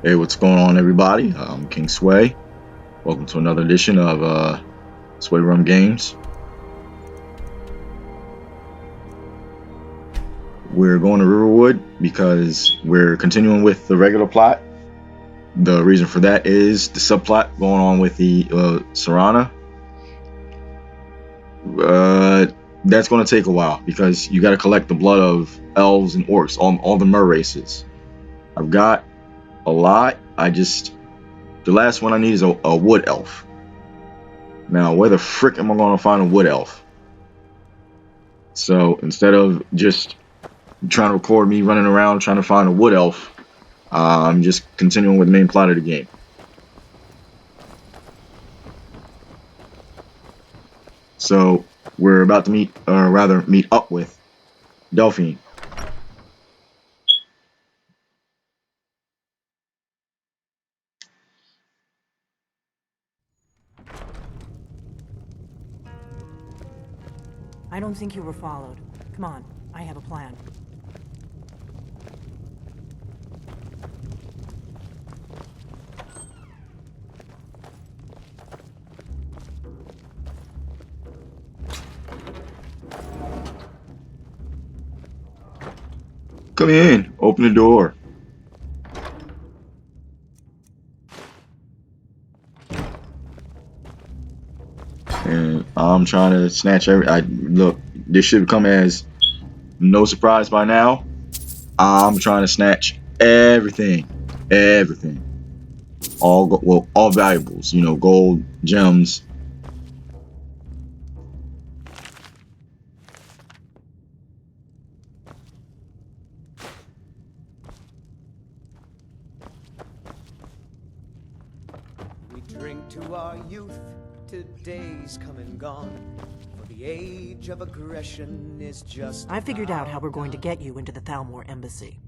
Hey, what's going on, everybody? I'm King Sway. Welcome to another edition of Sway Rum Games. We're going to Riverwood because we're continuing with the regular plot. The reason for that is the subplot going on with the Serana. That's going to take a while because you got to collect the blood of elves and orcs, all the mer races. I've got a lot. The last one I need is a wood elf. Now, where the frick am I going to find a wood elf? So instead of just trying to record me running around trying to find a wood elf, I'm just continuing with the main plot of the game. So we're about to meet up with Delphine. I don't think you were followed. Come on, I have a plan. Come in, open the door. And I'm trying to snatch look, this should come as no surprise by now. I'm trying to snatch everything. All valuables, gold, gems. We drink to our youth, today's come and gone. For the age of aggression is just. I figured out how we're going to get you into the Thalmor embassy.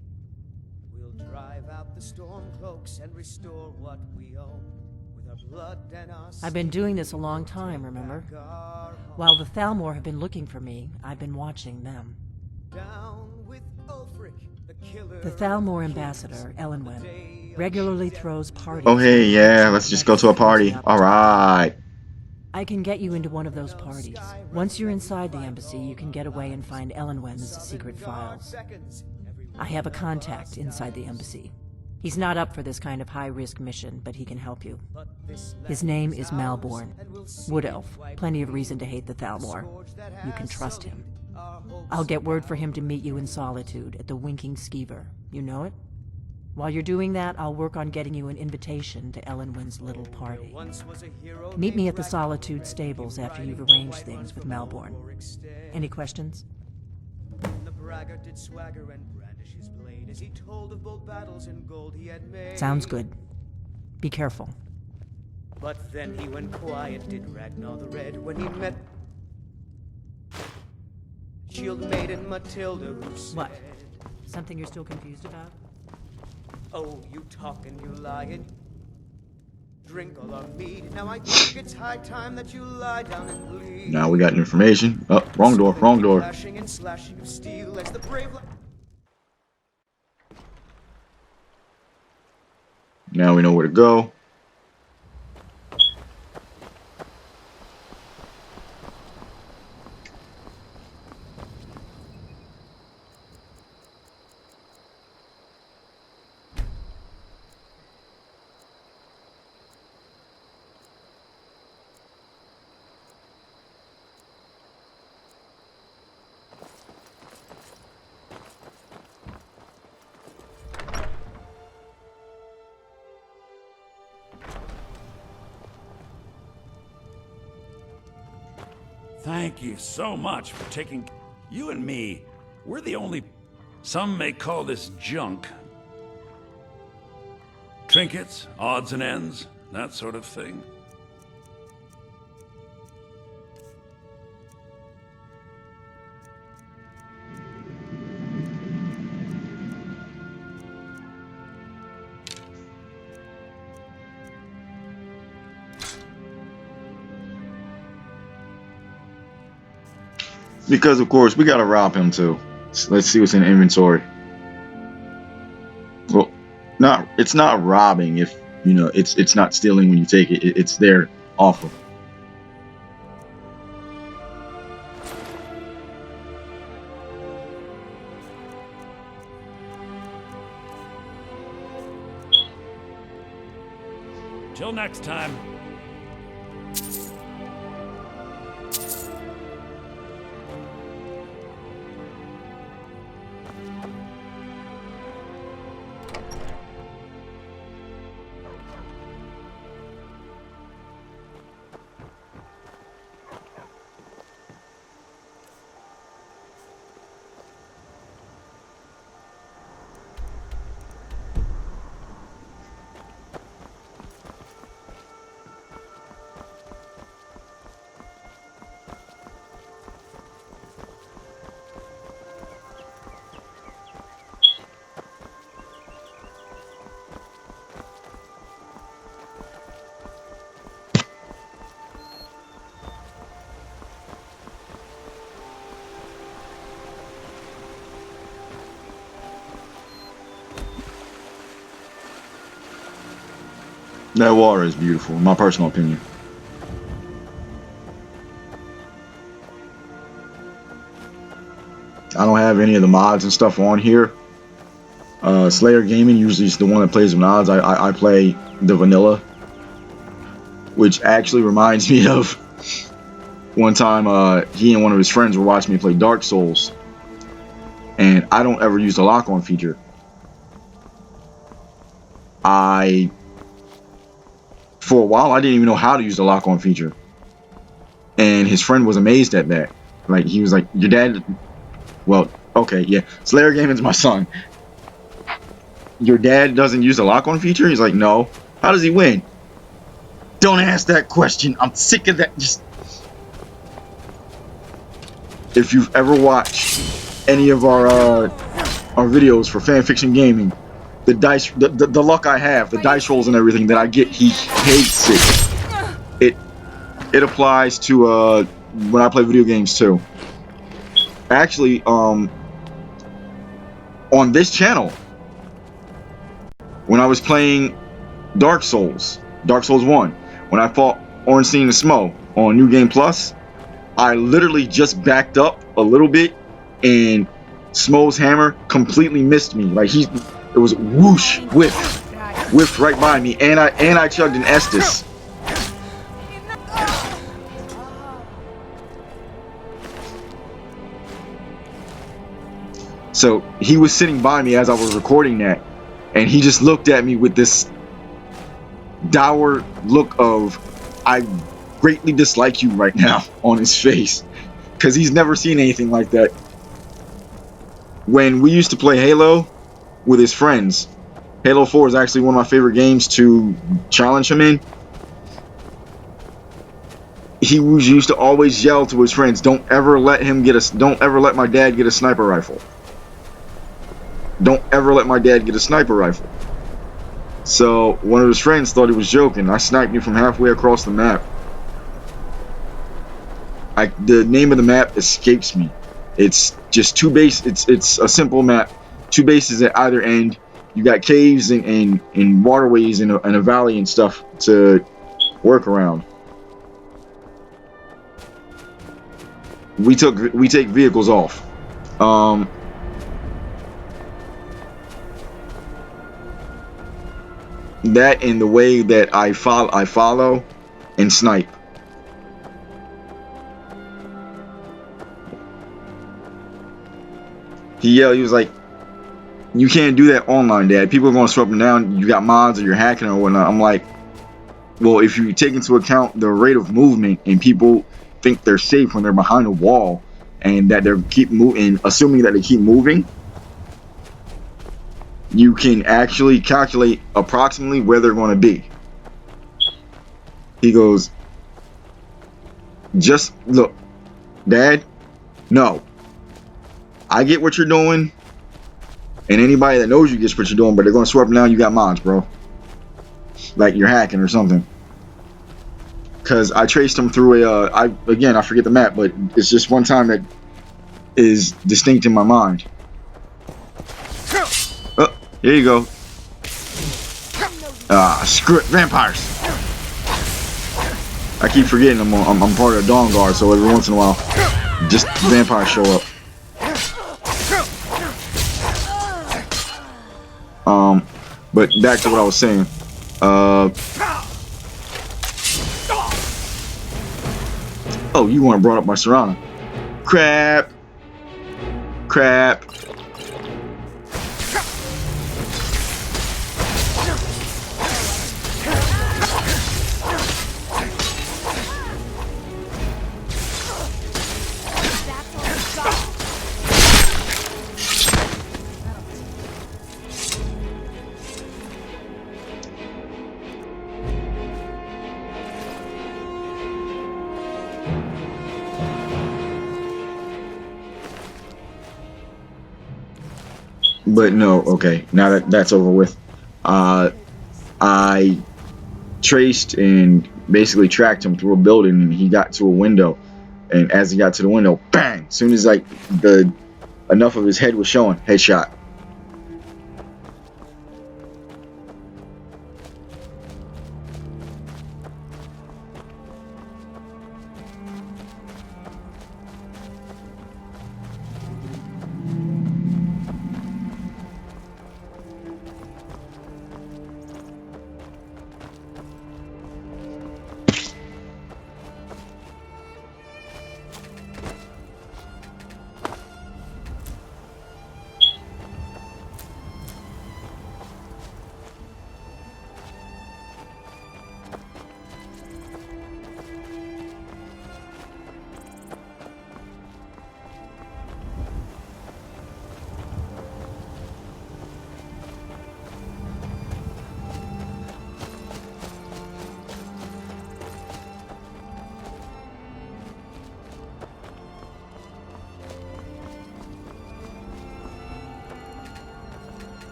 We'll drive out the storm cloaks and restore what we own. With our blood and our I've been doing this a long time, remember? While the Thalmor have been looking for me, I've been watching them. Down with Ulfric, the killer. The Thalmor ambassador, Elenwen, regularly throws parties. Oh hey, yeah, let's just go to a party. Alright. I can get you into one of those parties. Once you're inside the embassy, you can get away and find Elenwen's secret files. I have a contact inside the embassy. He's not up for this kind of high-risk mission, but he can help you. His name is Malborn. Wood Elf. Plenty of reason to hate the Thalmor. You can trust him. I'll get word for him to meet you in Solitude at the Winking Skeever. You know it? While you're doing that, I'll work on getting you an invitation to Elenwen's little party. Meet me at the Solitude stables after you've arranged things with Malborn. Any questions? The braggart did swagger and brandish his blade as he told of bold battles and gold he had made. Sounds good. Be careful. But then he went quiet, did Ragnar the Red, when he met Shield Maiden Matilda, who said, What? Something you're still confused about? "Oh, you talk and you lie and drink all our mead. Now I think it's high time that you lie down and bleed." Now we got information. Oh, wrong door. Flashing and slashing of steel as the brave. Now we know where to go. Thank you so much for taking... You and me, we're the only... Some may call this junk. Trinkets, odds and ends, that sort of thing. Because of course we gotta rob him too. So let's see what's in the inventory. Well, not robbing if you know it's not stealing when you take it. It's their offer. Till next time. That water is beautiful, in my personal opinion. I don't have any of the mods and stuff on here. Slayer Gaming usually is the one that plays the mods. I play the vanilla, which actually reminds me of one time he and one of his friends were watching me play Dark Souls, and I don't ever use the lock-on feature. For a while, I didn't even know how to use the lock-on feature. And his friend was amazed at that. Like, he was like, your dad... Well, okay, yeah. Slayer Gaming's my son. Your dad doesn't use the lock-on feature? He's like, no. How does he win? Don't ask that question. I'm sick of that. Just... If you've ever watched any of our videos for Fanfiction Gaming, the dice, the luck I have, the dice rolls and everything that I get, he hates it. It applies to when I play video games too. Actually, on this channel, when I was playing Dark Souls 1, when I fought Ornstein and Smo on New Game Plus, I literally just backed up a little bit, and Smo's hammer completely missed me. Like it was whoosh, whiffed right by me, and I chugged an Estus. So he was sitting by me as I was recording that, and he just looked at me with this dour look of I greatly dislike you right now on his face, because he's never seen anything like that. When we used to play Halo with his friends, Halo 4 is actually one of my favorite games to challenge him in. He used to always yell to his friends, don't ever let my dad get a sniper rifle. Don't ever let my dad get a sniper rifle. So one of his friends thought he was joking. I sniped you from halfway across the map. The name of the map escapes me. It's just two bases. It's a simple map. Two bases at either end. You got caves and waterways and a valley and stuff to work around. We take vehicles off. That and the way that I follow and snipe. He was like, you can't do that online, Dad. People are going to swoop them down. You got mods or you're hacking or whatnot. I'm like, well, if you take into account the rate of movement and people think they're safe when they're behind a wall and that they keep moving, assuming that they keep moving, you can actually calculate approximately where they're going to be. He goes, just look, Dad, no. I get what you're doing, and anybody that knows you gets what you're doing, but they're going to sweep them down. You got mods, bro. Like you're hacking or something. Because I traced him through I forget the map, but it's just one time that is distinct in my mind. Oh, here you go. Screw it, vampires. I keep forgetting I'm part of the Dawn Guard, so every once in a while, just vampires show up. But back to what I was saying. Oh, you weren't brought up by Serana. Crap. But no, okay. Now that that's over with, I traced and basically tracked him through a building, and he got to a window. And as he got to the window, bang! As soon as like enough of his head was showing, headshot.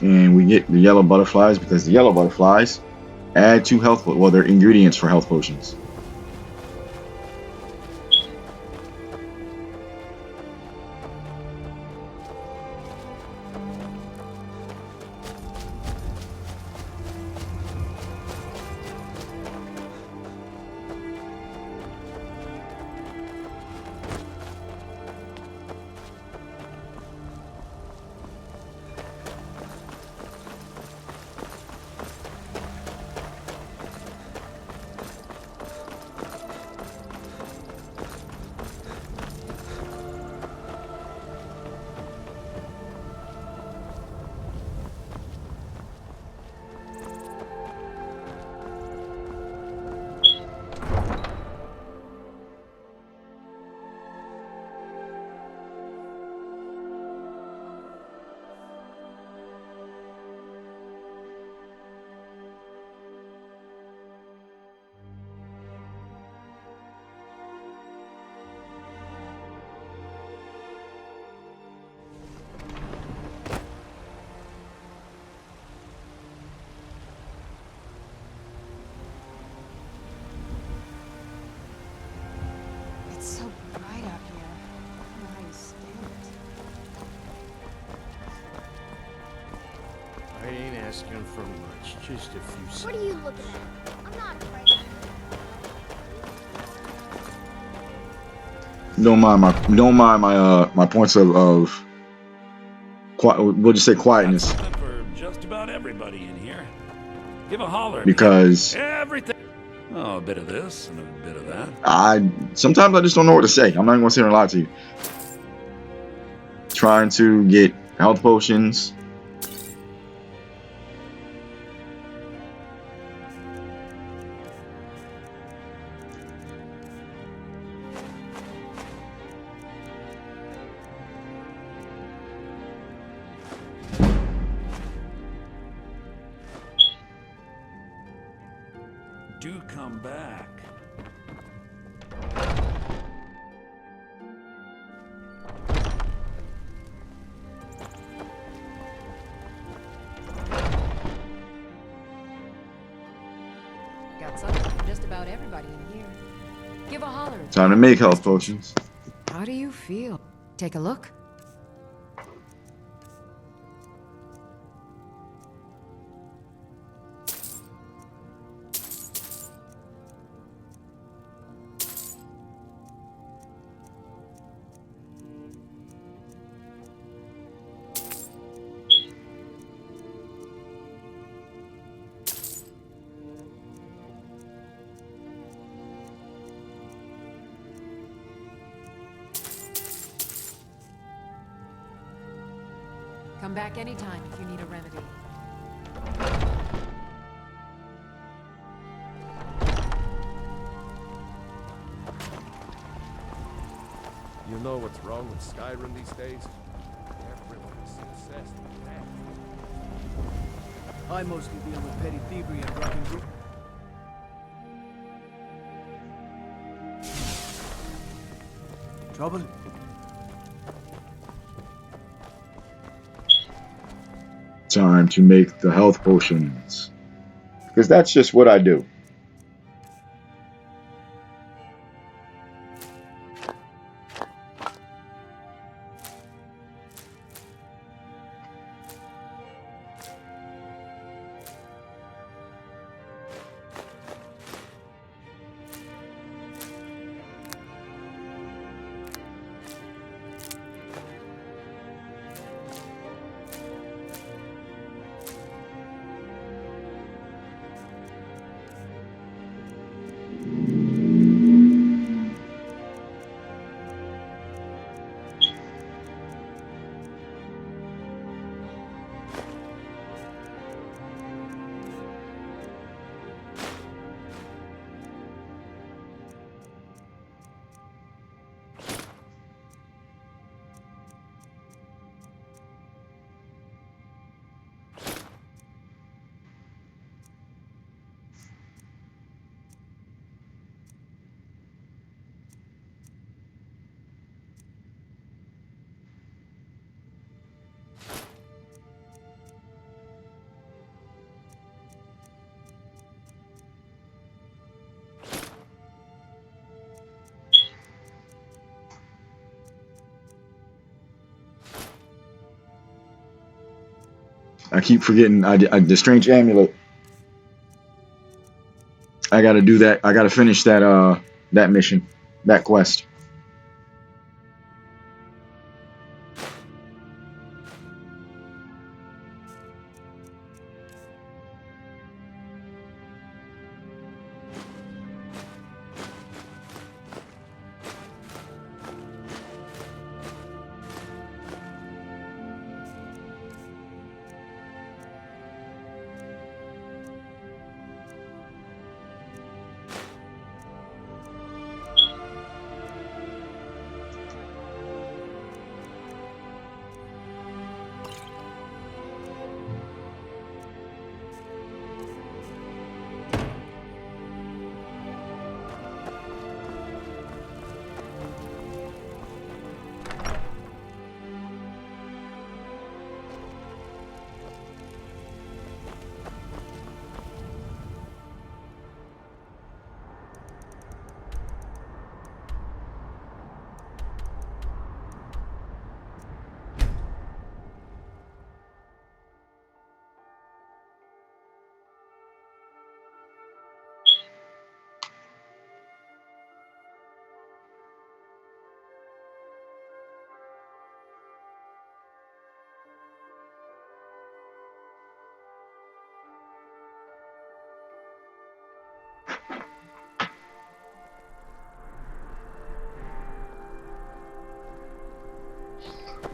And we get the yellow butterflies because the yellow butterflies add 2 health, well, they're ingredients for health potions. It's so bright out here. I don't know how you stand it. I ain't asking for much, just a few seconds. What are you looking at? I'm not afraid. Don't mind my points of we'll just say Got quietness, something for just about everybody in here. Give a holler. because Everything. Oh, a bit of this and a bit of that. sometimes I just don't know what to say. I'm not even gonna sit here and lie to you. Trying to get health potions. Do come back. Got something for just about everybody in here. Give a holler. Time to make health potions. How do you feel? Take a look. back anytime if you need a remedy. You know what's wrong with Skyrim these days? Everyone is obsessed with that. I mostly deal with petty thievery and rock and roll. Trouble? Time to make the health potions. Because that's just what I do. I keep forgetting the strange amulet. I gotta do that. I gotta finish that mission, that quest.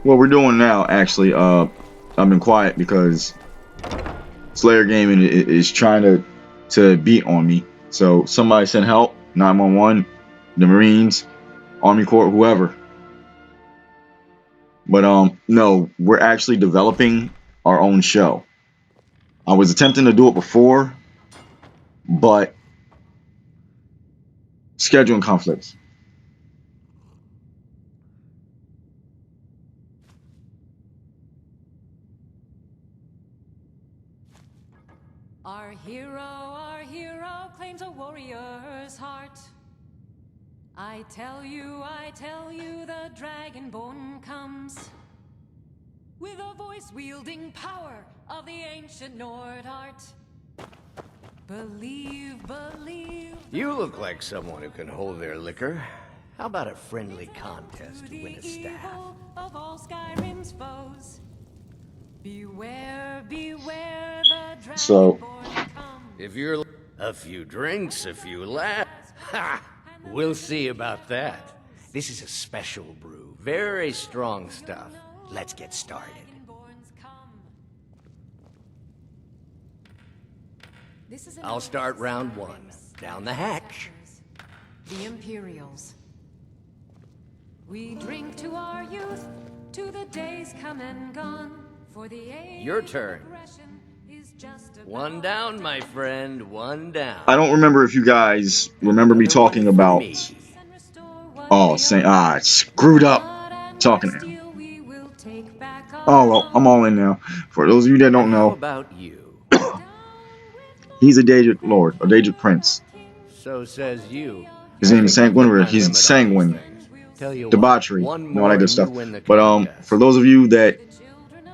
What we're doing now, actually, I've been quiet because Slayer Gaming is trying to beat on me. So somebody send help, 911, the Marines, Army Corps, whoever. But no, we're actually developing our own show. I was attempting to do it before, but scheduling conflicts. Our hero claims a warrior's heart. I tell you, the Dragonborn comes with a voice-wielding power of the ancient Nord art. Believe. You look like someone who can hold their liquor. How about a friendly contest to win a staff? Of all Skyrim's foes. Beware the So- Dragonborn comes. If you're a few drinks, a few laughs, ha! We'll see about that. This is a special brew. Very strong stuff. Let's get started. Dragonborns come. This is I'll start round one. Down the hatch. The Imperials. We drink to our youth, to the days come and gone. For the age Your turn. of aggression is just about One down, my friend. One down. I don't remember if you guys remember me Another talking one for about. me. and restore what Oh, we saying own. screwed up Blood and talking to him. steel we will take back our Oh well, I'm all in now. For those of you that don't How know, about you? he's a Daedric Lord, a Daedric Prince. So says you. His name is I think I've hit Sanguine. my He's limit on these sanguine, things. Tell you debauchery, what, one and all more that good and stuff. you win the But contest. for those of you that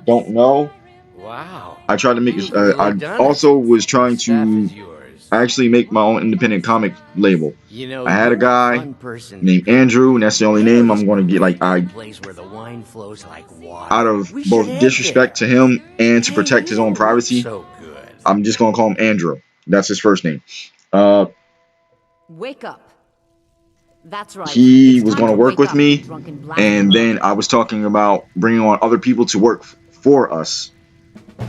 don't know, Wow. I tried to make. You've really I done also it. was trying The staff to is yours. actually make my own independent comic label. You know, I had a you're guy fun person to named be with. Andrew, and that's the only You know name this I'm going to get. Like, great I, big place where the wine flows like water. out of We should both head disrespect there. to him and to Hey, protect his you own look privacy, so good. I'm just going to call him Andrew. That's his first name. Wake up. That's right. He It's was time going to to work wake with up, you me, drunken and blasphemer. then I was talking about bringing on other people to work for us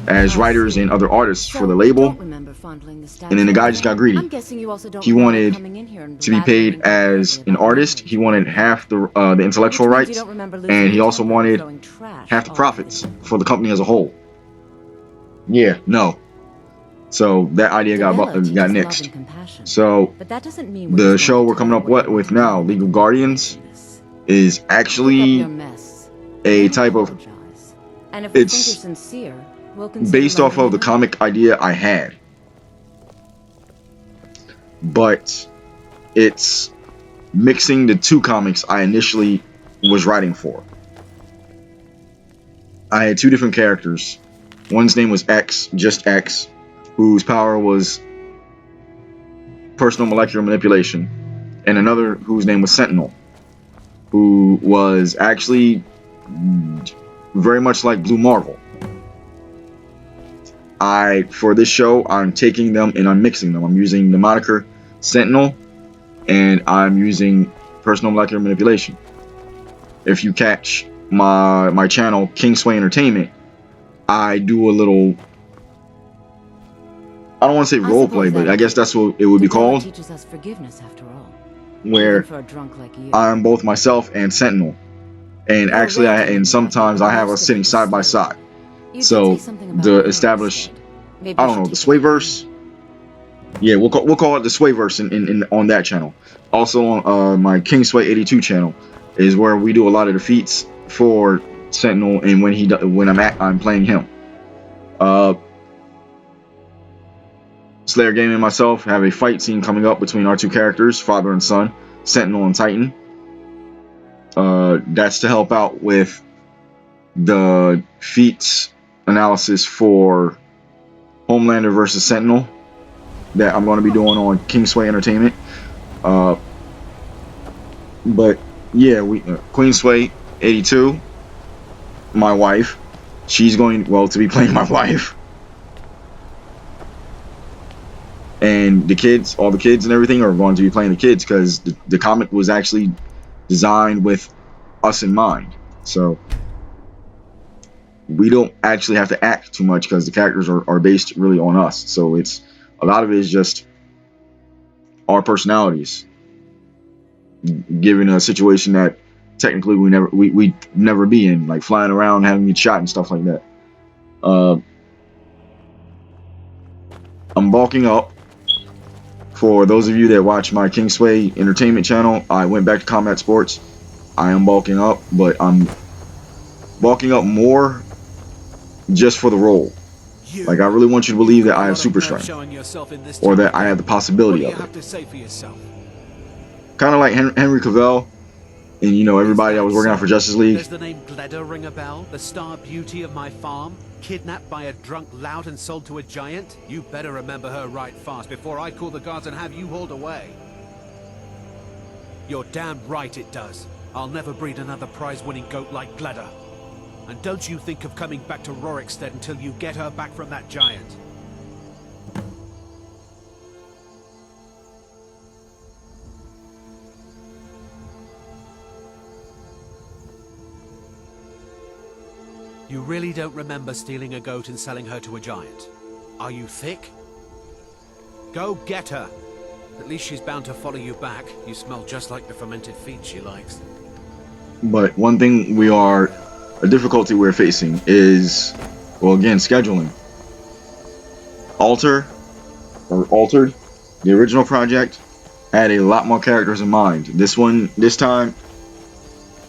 as I writers see. and other artists So for the you label. don't remember fondling the statue And then the guy of just got Fame? greedy. I'm guessing you also don't He remember wanted coming in here and to be paid blathering as incoherently an about artist. marriage He and wanted everything. half the intellectual Which means you rights, don't remember losing and he your also temper and wanted throwing trash half the all over profits the table. for the company as a whole. Yeah, no. So that idea got Debella teaches love nixed. and compassion. So But that doesn't mean we're the just show going to we're coming tell up you what with you now, want to League of do. Guardians, is Pick up your actually mess, a then type of. apologize. And if we think you're It's sincere, we'll consider based off lending of the you money. comic idea I had, but it's mixing the two comics I initially was writing for. I had two different characters. One's name was X, just X, whose power was personal molecular manipulation, and another whose name was Sentinel, who was actually very much like Blue Marvel. For this show, I'm taking them and I'm mixing them. I'm using the moniker Sentinel, and I'm using personal molecular manipulation. If you catch my channel, Kingsway Entertainment, I do a little, I don't want to say I role suppose play, but that'll I guess do. that's what it would be Debella called, teaches us forgiveness after all. where Even for a drunk like you. I'm both myself and Sentinel. And You're actually, ranting and about sometimes you, I but have most us of sitting it was side by silly. side. You So, did say something about to her establish, instead. Maybe I you don't should know, the take it from Swayverse. me. Yeah, we'll call it the Swayverse on that channel. Also on my Kingsway 82 channel is where we do a lot of the feats for Sentinel, and when I'm playing him. Slayer Gaming and myself have a fight scene coming up between our two characters, father and son, Sentinel and Titan. That's to help out with the feats analysis for Homelander versus Sentinel that I'm going to be doing on Kingsway Entertainment. But yeah, Queensway 82, my wife, she's going to be playing my wife, and all the kids and everything are going to be playing the kids, because the comic was actually designed with us in mind. So we don't actually have to act too much because the characters are based really on us. So it's a lot of it is just our personalities, given a situation that technically we never be in, like flying around, having me shot and stuff like that. I'm bulking up. For those of you that watch my Kingsway Entertainment channel, I went back to combat sports. I am bulking up, but I'm bulking up more just for the role. Like, I really want you to believe that I have super strength, or that I have the possibility of it. Kind of like Henry Cavill and, everybody that was working out for Justice League. Does the name Gleda ring a bell? The star beauty of my farm? Kidnapped by a drunk lout and sold to a giant? You better remember her right fast before I call the guards and have you hauled away. You're damn right it does. I'll never breed another prize-winning goat like Gleda. And don't you think of coming back to Rorikstead until you get her back from that giant. You really don't remember stealing a goat and selling her to a giant? Are you thick? Go get her. At least she's bound to follow you back. You smell just like the fermented feed she likes. But one thing a difficulty we're facing is, well, again, scheduling. Altered, the original project had a lot more characters in mind. This time,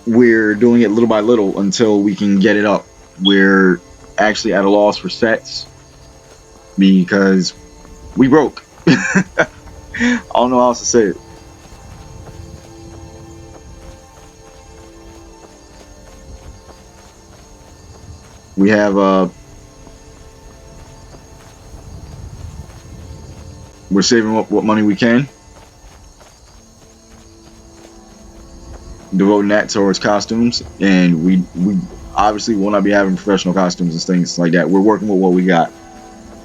we're doing it little by little until we can get it up. We're actually at a loss for sets because we broke. I don't know how else to say it. We have we're saving what money we can, devoting that towards costumes, and we obviously will not be having professional costumes and things like that. We're working with what we got.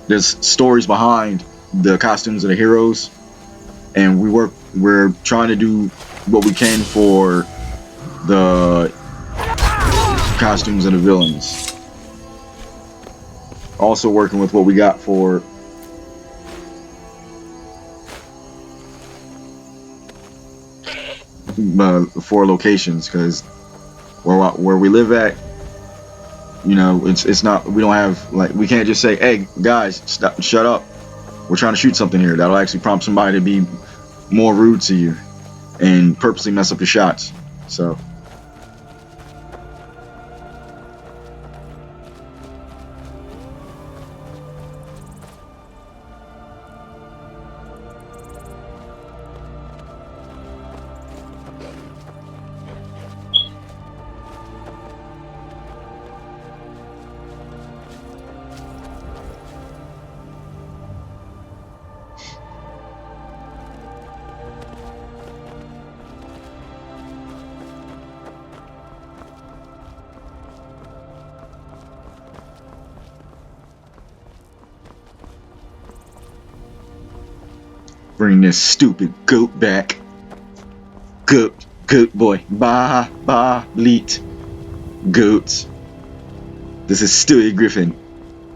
There's stories behind the costumes of the heroes, and we're trying to do what we can for the costumes of the villains. Also working with what we got for locations, because where we live at, you know, it's not, we don't have, like, we can't just say, hey guys, stop, shut up, we're trying to shoot something here. That'll actually prompt somebody to be more rude to you and purposely mess up your shots. So bring this stupid goat back. Goat boy. Bleat. Goats. This is Stewie Griffin.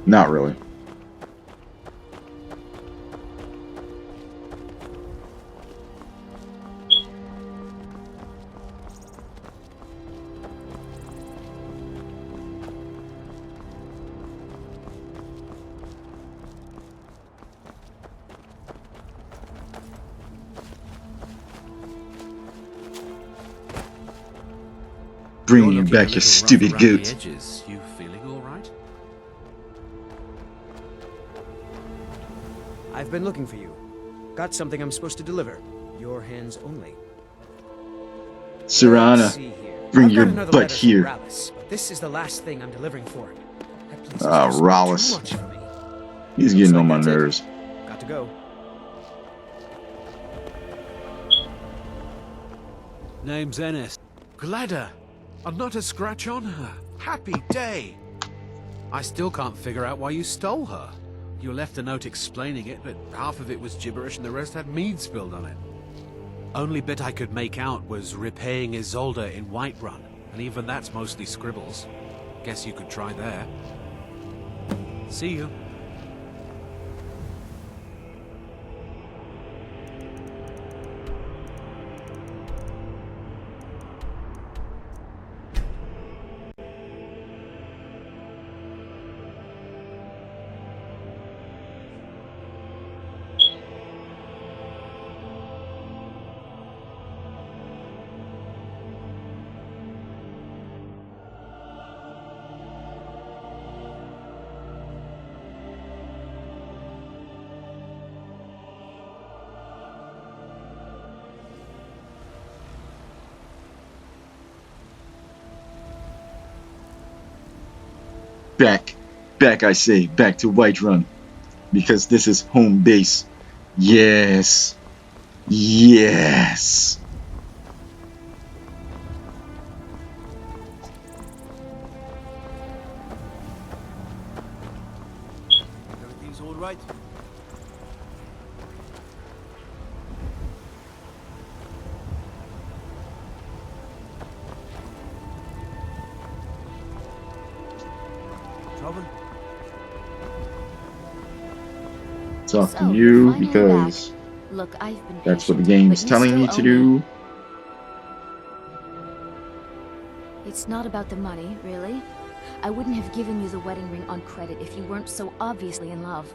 Not really. Bringing you back, your stupid goat. You feeling all right? I've been looking for you. Got something I'm supposed to deliver. Your hands only. Let's see Serana, here. bring I've got your another butt letter from here. Rallis, but this is the last thing I'm delivering for him. That place is Ah, just Rallis. too much for me. He's Looks getting like on my that's it. nerves. Got to go. Name's Ennis. Gladder. And not a scratch on her. Happy day. I still can't figure out why you stole her. You left a note explaining it, but half of it was gibberish and the rest had mead spilled on it. Only bit I could make out was repaying Isolde in Whiterun, and even that's mostly scribbles. Guess you could try there. See you. Back I say, back to Whiterun, because this is home base. Yes. Yes. Everything's all right. Trouble? up to So, you're you finally because back. Look, I've been that's what the patient, game's but you telling still me to owe do. It's not about the money, really. I wouldn't have given you the wedding ring on credit if you weren't so obviously in love.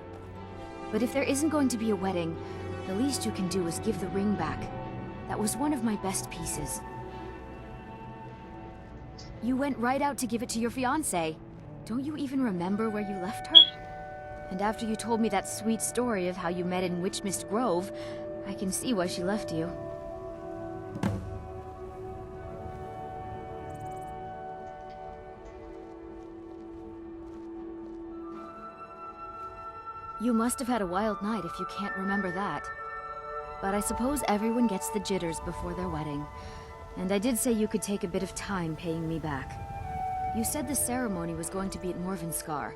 But if there isn't going to be a wedding, the least you can do is give the ring back. That was one of my best pieces. You went right out to give it to your fiancée. Don't you even remember where you left her? And after you told me that sweet story of how you met in Witchmist Grove, I can see why she left you. You must have had a wild night if you can't remember that. But I suppose everyone gets the jitters before their wedding. And I did say you could take a bit of time paying me back. You said the ceremony was going to be at Morvenskar.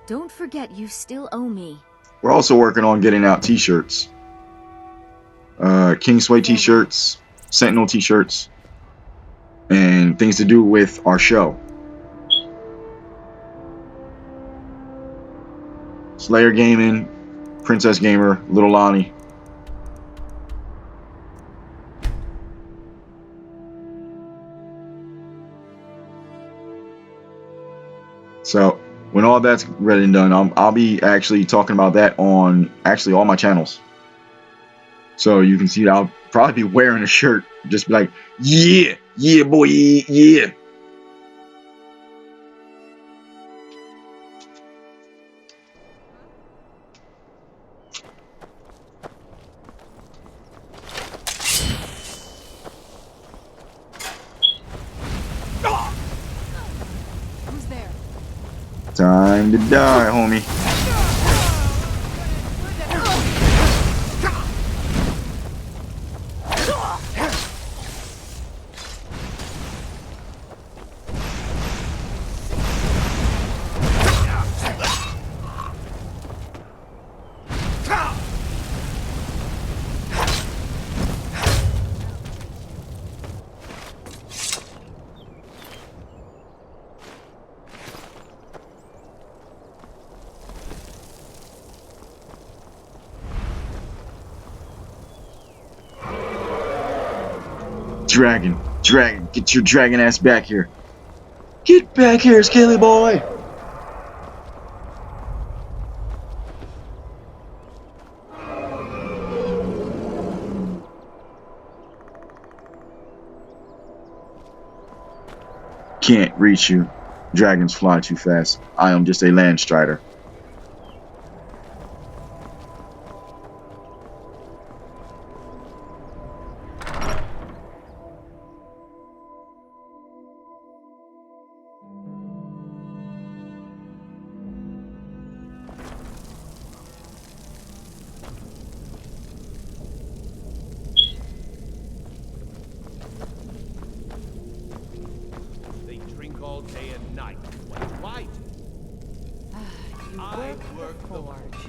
Don't forget you still owe me. We're also working on getting out t-shirts. Kingsway t-shirts, Sentinel t-shirts, and things to do with our show. Slayer Gaming, Princess Gamer, Little Lonnie. So when all that's ready and done, I'll be actually talking about that on actually all my channels. So you can see that I'll probably be wearing a shirt, just be like, yeah, yeah, boy, yeah. Who's there? Time to die, homie. Dragon, get your dragon ass back here. Get back here, Scaly boy. Can't reach you. Dragons fly too fast. I am just a land strider. They drink all day and night. Why? You I work work the the forge.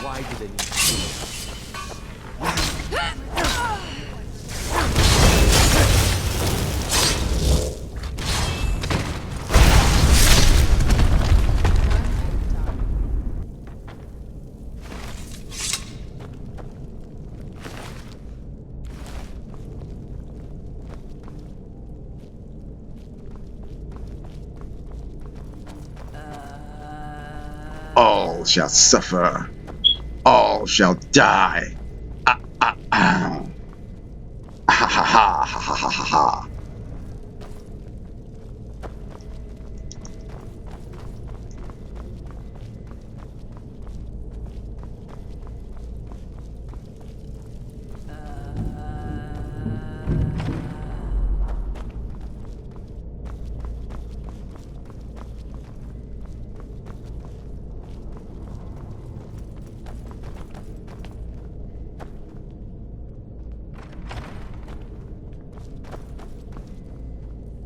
Why do they need to do it? All shall suffer. All shall die. Ah, ah, ah. Ha ha ha ha ha ha ha ha.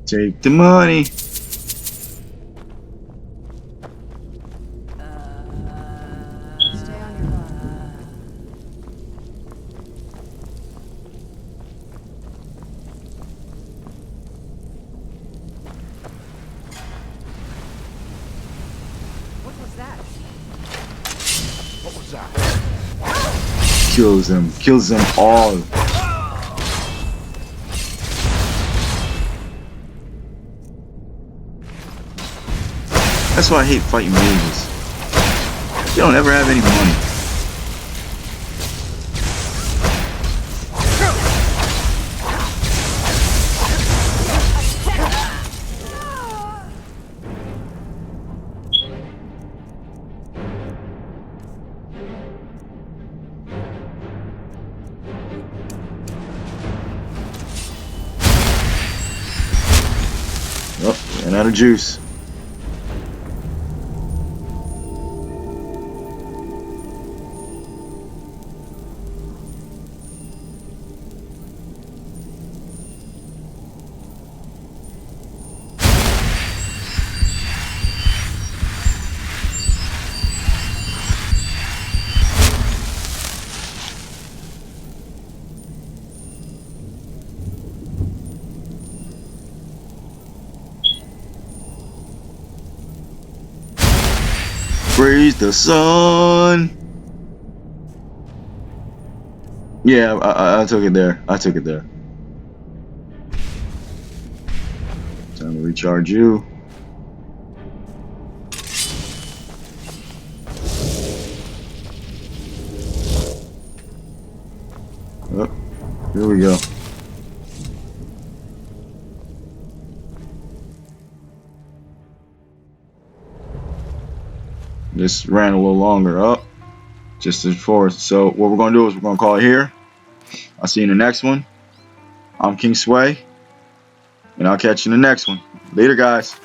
Take the money. Stay on your guard. What was that? Kills them all. That's why I hate fighting mages. You don't ever have any money. Oh, ran out of juice. Praise the sun. Yeah, I took it there. I took it there. Time to recharge you. Oh, here we go. This ran a little longer up, just as before. So what we're going to do is we're going to call it here. I'll see you in the next one. I'm King Sway, and I'll catch you in the next one. Later, guys.